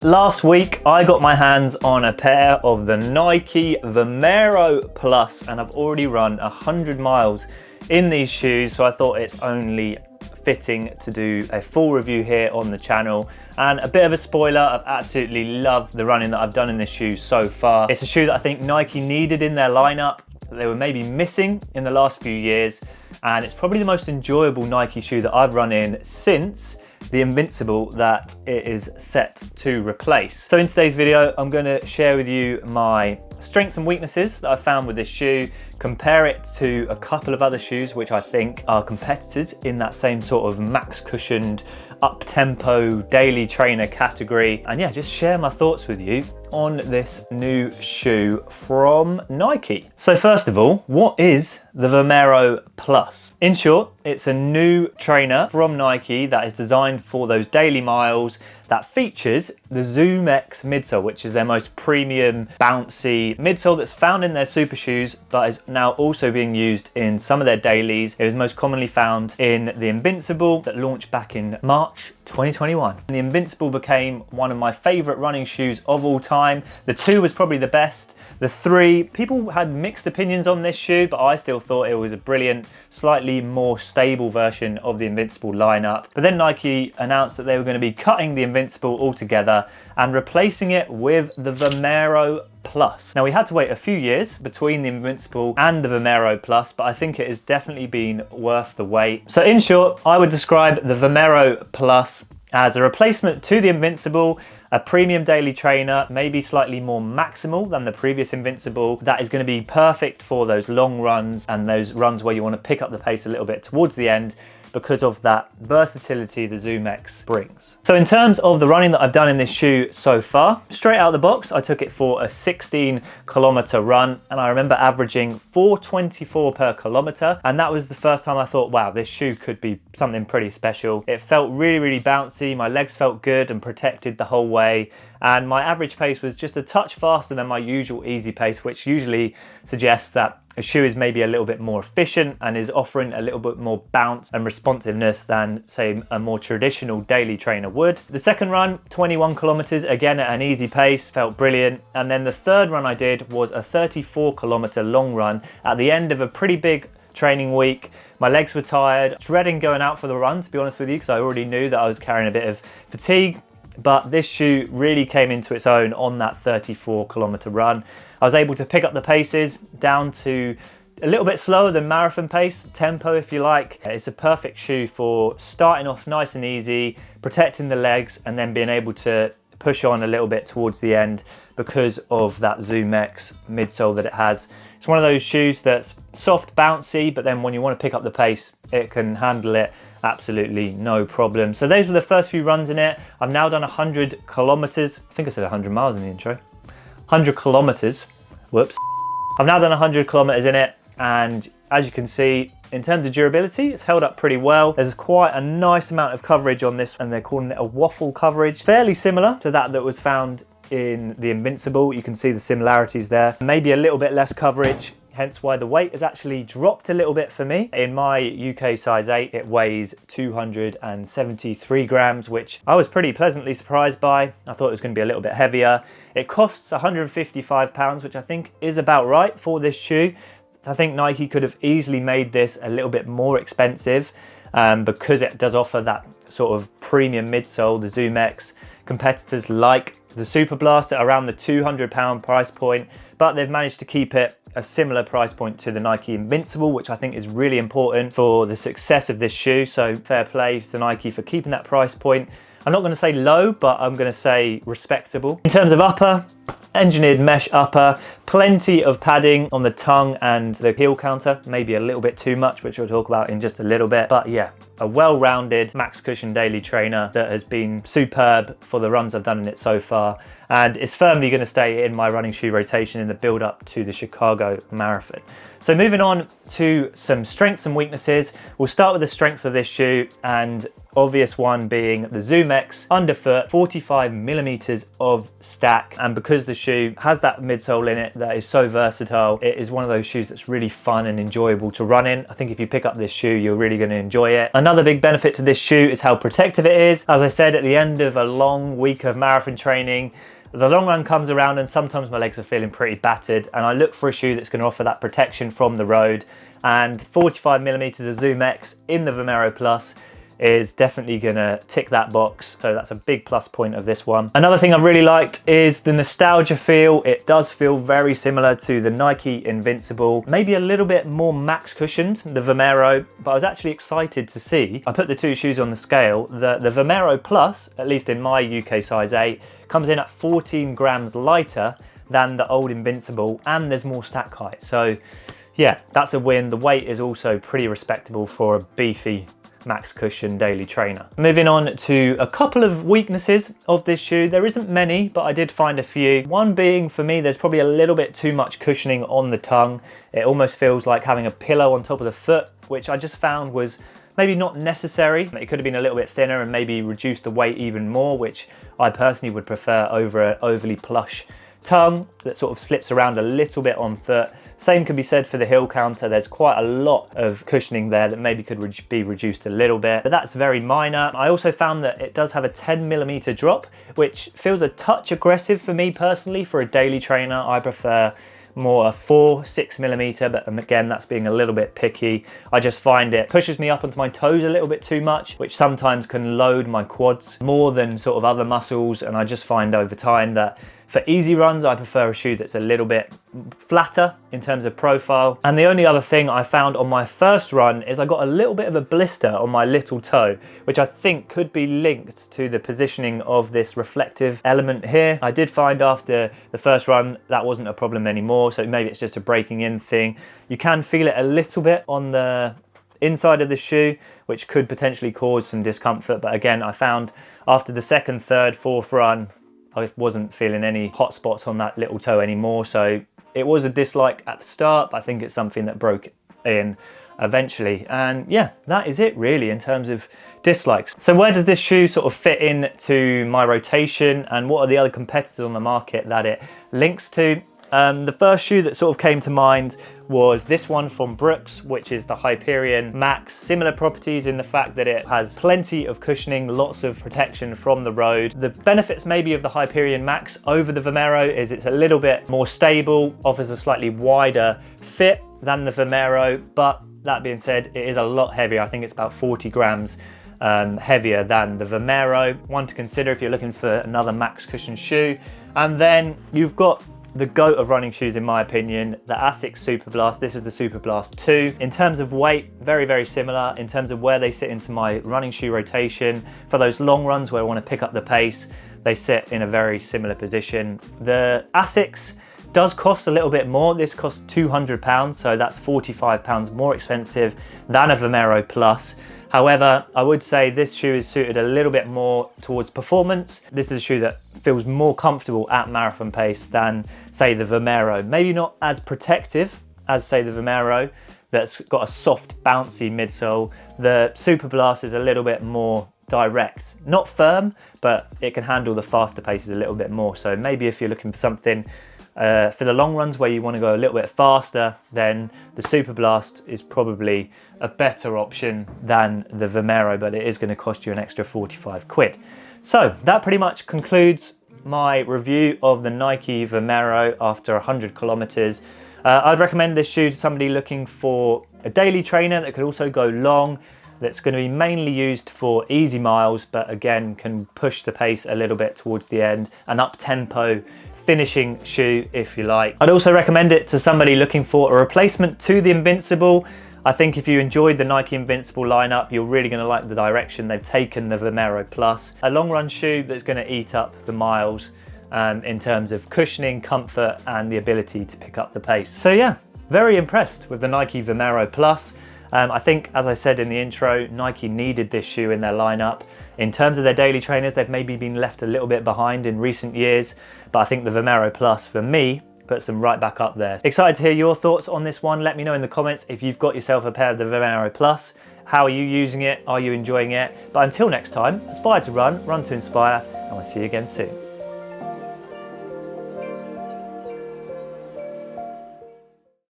Last week, I got my hands on a pair of the Nike Vomero Plus, and I've already run 100 miles in these shoes, so I thought it's only fitting to do a full review here on the channel. And a bit of a spoiler, I've absolutely loved the running that I've done in this shoe so far. It's a shoe that I think Nike needed in their lineup, that they were maybe missing in the last few years, and it's probably the most enjoyable Nike shoe that I've run in since the Invincible that it is set to replace. So in today's video, I'm going to share with you my strengths and weaknesses that I found with this shoe, compare it to a couple of other shoes which I think are competitors in that same sort of max cushioned, up-tempo, daily trainer category, and yeah, just share my thoughts with you on this new shoe from Nike. So first of all, what is the Vomero Plus? In short, it's a new trainer from Nike that is designed for those daily miles, that features the Zoom X midsole, which is their most premium, bouncy midsole that's found in their super shoes, but is now also being used in some of their dailies. It was most commonly found in the Invincible that launched back in March 2021. And the Invincible became one of my favorite running shoes of all time. The 2 was probably the best. The 3, people had mixed opinions on this shoe, but I still thought it was a brilliant, slightly more stable version of the Invincible lineup. But then Nike announced that they were going to be cutting the Invincible altogether and replacing it with the Vomero Plus. Now, we had to wait a few years between the Invincible and the Vomero Plus, but I think it has definitely been worth the wait. So in short, I would describe the Vomero Plus as a replacement to the Invincible, a premium daily trainer, maybe slightly more maximal than the previous Invincible, that is going to be perfect for those long runs and those runs where you want to pick up the pace a little bit towards the end, because of that versatility the Zoom X brings. So in terms of the running that I've done in this shoe so far, straight out of the box, I took it for a 16-kilometer run, and I remember averaging 4:24 per kilometer, and that was the first time I thought, wow, this shoe could be something pretty special. It felt really, really bouncy, my legs felt good and protected the whole way, and my average pace was just a touch faster than my usual easy pace, which usually suggests that a shoe is maybe a little bit more efficient and is offering a little bit more bounce and responsiveness than, say, a more traditional daily trainer would. The second run, 21 kilometers, again at an easy pace, felt brilliant. And then the third run I did was a 34-kilometer long run at the end of a pretty big training week. My legs were tired, dreading going out for the run, to be honest with you, because I already knew that I was carrying a bit of fatigue. But this shoe really came into its own on that 34-kilometer run. I was able to pick up the paces down to a little bit slower than marathon pace, tempo if you like. It's a perfect shoe for starting off nice and easy, protecting the legs, and then being able to push on a little bit towards the end because of that Zoom X midsole that it has. It's one of those shoes that's soft, bouncy, but then when you want to pick up the pace, it can handle it absolutely no problem. So those were the first few runs in it. I've now done 100 kilometers. I think I said 100 miles in the intro. 100 kilometers. Whoops. I've now done 100 kilometers in it, and as you can see, in terms of durability, it's held up pretty well. There's quite a nice amount of coverage on this, and they're calling it a waffle coverage. Fairly similar to that was found in the Invincible. You can see the similarities there. Maybe a little bit less coverage, hence why the weight has actually dropped a little bit for me. In my UK size 8, it weighs 273 grams, which I was pretty pleasantly surprised by. I thought it was going to be a little bit heavier. It costs £155, which I think is about right for this shoe. I think Nike could have easily made this a little bit more expensive because it does offer that sort of premium midsole, the Zoom X. Competitors like the Super Blast at around the £200 price point, but they've managed to keep it a similar price point to the Nike Invincible, which I think is really important for the success of this shoe. So fair play to Nike for keeping that price point. I'm not going to say low, but I'm going to say respectable. In terms of upper, engineered mesh upper, plenty of padding on the tongue and the heel counter, maybe a little bit too much, which we'll talk about in just a little bit. But yeah, a well-rounded max cushion daily trainer that has been superb for the runs I've done in it so far, and it's firmly going to stay in my running shoe rotation in the build up to the Chicago Marathon. So moving on to some strengths and weaknesses, we'll start with the strengths of this shoe, and obvious one being the Zoom X underfoot, 45 millimeters of stack. And because the shoe has that midsole in it that is so versatile. It is one of those shoes that's really fun and enjoyable to run in. I think if you pick up this shoe, you're really going to enjoy it. Another big benefit to this shoe is how protective it is. As I said, at the end of a long week of marathon training, the long run comes around and sometimes my legs are feeling pretty battered, and I look for a shoe that's going to offer that protection from the road, and 45mm of Zoom X in the Vomero Plus is definitely gonna tick that box, so that's a big plus point of this one. Another thing I've really liked is the nostalgia feel. It does feel very similar to the Nike Invincible, maybe a little bit more max cushioned, the Vomero, but I was actually excited to see, I put the two shoes on the scale, the Vomero Plus, at least in my UK size 8, comes in at 14 grams lighter than the old Invincible, and there's more stack height. So yeah, that's a win. The weight is also pretty respectable for a beefy max cushion daily trainer. Moving on to a couple of weaknesses of this shoe. There isn't many, but I did find a few. One being, for me, there's probably a little bit too much cushioning on the tongue. It almost feels like having a pillow on top of the foot, which I just found was maybe not necessary. It could have been a little bit thinner and maybe reduced the weight even more, which I personally would prefer over an overly plush tongue that sort of slips around a little bit on foot. Same can be said for the heel counter. There's quite a lot of cushioning there that maybe could be reduced a little bit, but that's very minor. I also found that it does have a 10mm drop, which feels a touch aggressive for me personally. For a daily trainer, I prefer more a 4-6mm, but again, that's being a little bit picky. I just find it pushes me up onto my toes a little bit too much, which sometimes can load my quads more than sort of other muscles, and I just find over time that for easy runs, I prefer a shoe that's a little bit flatter in terms of profile. And the only other thing I found on my first run is I got a little bit of a blister on my little toe, which I think could be linked to the positioning of this reflective element here. I did find after the first run that wasn't a problem anymore, so maybe it's just a breaking in thing. You can feel it a little bit on the inside of the shoe, which could potentially cause some discomfort. But again, I found after the second, third, fourth run, I wasn't feeling any hot spots on that little toe anymore. So it was a dislike at the start, but I think it's something that broke in eventually. And yeah, that is it really in terms of dislikes. So where does this shoe sort of fit into my rotation, and what are the other competitors on the market that it links to? The first shoe that sort of came to mind was this one from Brooks, which is the Hyperion Max. Similar properties in the fact that it has plenty of cushioning, lots of protection from the road. The benefits maybe of the Hyperion Max over the Vomero is it's a little bit more stable, offers a slightly wider fit than the Vomero, but that being said, it is a lot heavier. I think it's about 40 grams heavier than the Vomero. One to consider if you're looking for another max cushion shoe. And then you've got the GOAT of running shoes, in my opinion, the Asics Superblast. This is the Superblast 2. In terms of weight, very, very similar. In terms of where they sit into my running shoe rotation, for those long runs where I want to pick up the pace, they sit in a very similar position. The Asics does cost a little bit more. This costs £200, so that's £45 more expensive than a Vomero Plus. However, I would say this shoe is suited a little bit more towards performance. This is a shoe that feels more comfortable at marathon pace than, say, the Vomero. Maybe not as protective as, say, the Vomero, that's got a soft, bouncy midsole. The Superblast is a little bit more direct. Not firm, but it can handle the faster paces a little bit more. So maybe if you're looking for something for the long runs where you want to go a little bit faster, then the Superblast is probably a better option than the Vomero, but it is going to cost you an extra 45 quid. So that pretty much concludes my review of the Nike Vomero after 100 kilometers. I'd recommend this shoe to somebody looking for a daily trainer that could also go long, that's going to be mainly used for easy miles, but again can push the pace a little bit towards the end, an up-tempo finishing shoe if you like. I'd also recommend it to somebody looking for a replacement to the Invincible. I think if you enjoyed the Nike Invincible lineup, you're really going to like the direction they've taken the Vomero Plus. A long run shoe that's going to eat up the miles in terms of cushioning, comfort, and the ability to pick up the pace. So yeah, very impressed with the Nike Vomero Plus. I think, as I said in the intro, Nike needed this shoe in their lineup. In terms of their daily trainers, they've maybe been left a little bit behind in recent years, but I think the Vomero Plus, for me, puts them right back up there. Excited to hear your thoughts on this one. Let me know in the comments if you've got yourself a pair of the Vomero Plus. How are you using it? Are you enjoying it? But until next time, aspire to run, run to inspire, and we'll see you again soon.